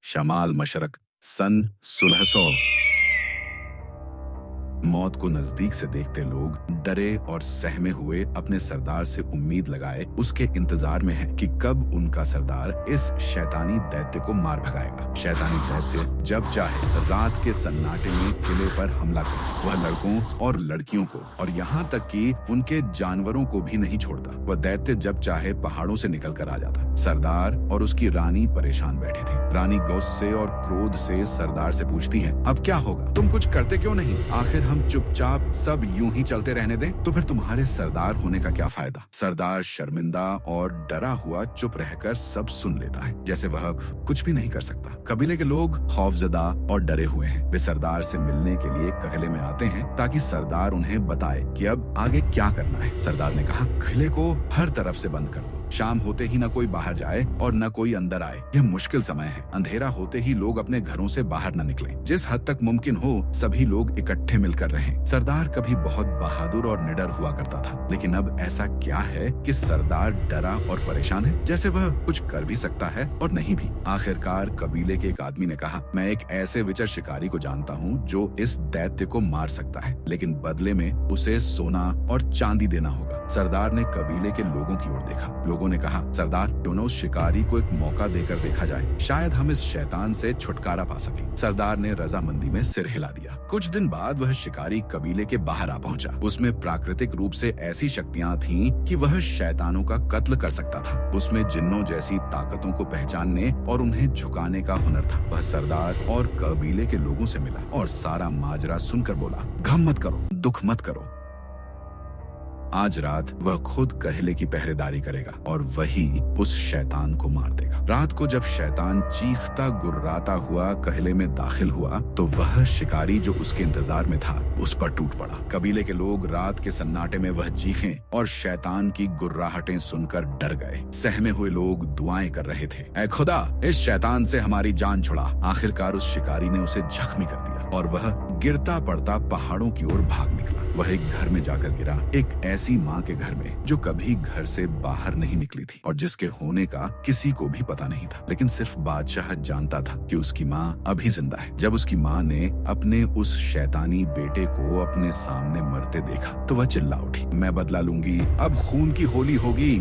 शमाल मशरक सन 1600। मौत को नजदीक से देखते लोग डरे और सहमे हुए अपने सरदार से उम्मीद लगाए उसके इंतजार में हैं कि कब उनका सरदार इस शैतानी दैत्य को मार भगाएगा। शैतानी दैत्य जब चाहे रात के सन्नाटे में किले पर हमला करे। वह लड़कों और लड़कियों को और यहाँ तक कि उनके जानवरों को भी नहीं छोड़ता। वह दैत्य जब चाहे पहाड़ों से निकल कर आ जाता। सरदार और उसकी रानी परेशान बैठे थे। रानी गुस्से और क्रोध से सरदार से पूछती है, अब क्या होगा? तुम कुछ करते क्यों नहीं? आखिर हम चुपचाप सब यूं ही चलते रहने दें तो फिर तुम्हारे सरदार होने का क्या फायदा? सरदार शर्मिंदा और डरा हुआ चुप रहकर सब सुन लेता है, जैसे वह कुछ भी नहीं कर सकता। कबीले के लोग खौफजदा और डरे हुए हैं। वे सरदार से मिलने के लिए किले में आते हैं ताकि सरदार उन्हें बताए कि अब आगे क्या करना है। सरदार ने कहा, किले को हर तरफ से बंद कर दो। शाम होते ही न कोई बाहर जाए और न कोई अंदर आए। यह मुश्किल समय है। अंधेरा होते ही लोग अपने घरों से बाहर न निकलें। जिस हद तक मुमकिन हो सभी लोग इकट्ठे मिलकर रहें। सरदार कभी बहुत बहादुर और निडर हुआ करता था, लेकिन अब ऐसा क्या है कि सरदार डरा और परेशान है, जैसे वह कुछ कर भी सकता है और नहीं भी। आखिरकार कबीले के एक आदमी ने कहा, मैं एक ऐसे विचर शिकारी को जानता हूँ जो इस दैत्य को मार सकता है, लेकिन बदले में उसे सोना और चांदी देना होगा। सरदार ने कबीले के लोगों की ओर देखा। लोगों ने कहा, सरदार क्यों न उस शिकारी को एक मौका देकर देखा जाए, शायद हम इस शैतान से छुटकारा पा सकें। सरदार ने रजामंदी में सिर हिला दिया। कुछ दिन बाद वह शिकारी कबीले के बाहर आ पहुंचा। उसमें प्राकृतिक रूप से ऐसी शक्तियां थीं कि वह शैतानों का कत्ल कर सकता था। उसमें जिन्नों जैसी ताकतों को पहचानने और उन्हें झुकाने का हुनर था। वह सरदार और कबीले के लोगों से मिला और सारा माजरा सुनकर बोला, गम मत करो, दुख मत करो। आज रात वह खुद किले की पहरेदारी करेगा और वही उस शैतान को मार देगा। रात को जब शैतान चीखता गुर्राता हुआ किले में दाखिल हुआ तो वह शिकारी जो उसके इंतजार में था उस पर टूट पड़ा। कबीले के लोग रात के सन्नाटे में वह चीखें और शैतान की गुर्राहटें सुनकर डर गए। सहमे हुए लोग दुआएं कर रहे थे, ऐ खुदा, इस शैतान से हमारी जान छुड़ा। आखिरकार उस शिकारी ने उसे जख्मी कर दिया और वह गिरता पड़ता पहाड़ों की ओर भाग निकला। वह एक घर में जाकर गिरा, एक ऐसी माँ के घर में जो कभी घर से बाहर नहीं निकली थी और जिसके होने का किसी को भी पता नहीं था, लेकिन सिर्फ बादशाह जानता था कि उसकी माँ अभी जिंदा है। जब उसकी माँ ने अपने उस शैतानी बेटे को अपने सामने मरते देखा तो वह चिल्ला उठी, मैं बदला लूंगी, अब खून की होली होगी।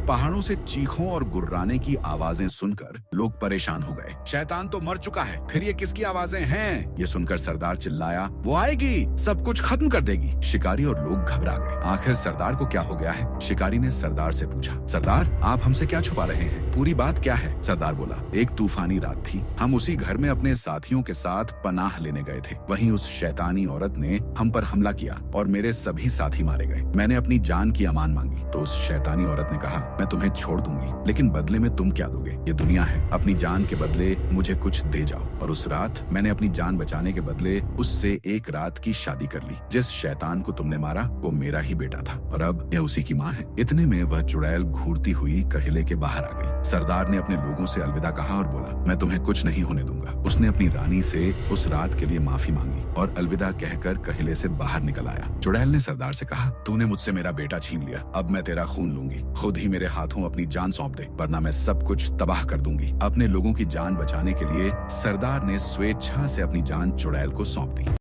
पहाड़ों से चीखों और गुर्राने की आवाजें सुनकर लोग परेशान हो गए। शैतान तो मर चुका है, फिर ये किसकी आवाजें हैं? ये सुनकर सरदार चिल्लाया, वो आएगी, सब कुछ खत्म कर देगी। शिकारी और लोग घबरा गए। आखिर सरदार को क्या हो गया है? शिकारी ने सरदार से पूछा, सरदार आप हमसे क्या छुपा रहे हैं? पूरी बात क्या है? सरदार बोला, एक तूफानी रात थी, हम उसी घर में अपने साथियों के साथ पनाह लेने गए थे। वहीं उस शैतानी औरत ने हम पर हमला किया और मेरे सभी साथी मारे गए। मैंने अपनी जान की अमान मांगी तो उस शैतानी औरत ने कहा, मैं तुम्हें छोड़ दूंगी, लेकिन बदले में तुम क्या दोगे? ये दुनिया है, अपनी जान के बदले मुझे कुछ दे जाओ। और उस रात मैंने अपनी जान बचाने के बदले उससे एक रात की शादी कर ली। जिस शैतान को तुमने मारा वो मेरा ही बेटा था और अब यह उसी की माँ है। इतने में वह चुड़ैल घूरती हुई किले के बाहर आ गई। सरदार ने अपने लोगों से अलविदा कहा और बोला, मैं तुम्हें कुछ नहीं होने दूंगा। उसने अपनी रानी से उस रात के लिए माफी मांगी और अलविदा कहकर किले से बाहर निकल आया। चुड़ैल ने सरदार से कहा, तूने मुझसे मेरा बेटा छीन लिया, अब मैं तेरा खून लूंगी। खुद ही मेरे हाथों अपनी जान सौंप दे, वरना मैं सब कुछ तबाह कर दूंगी। अपने लोगों की जान बचाने के लिए सरदार ने स्वेच्छा से अपनी जान चुड़ैल को सौंप दी।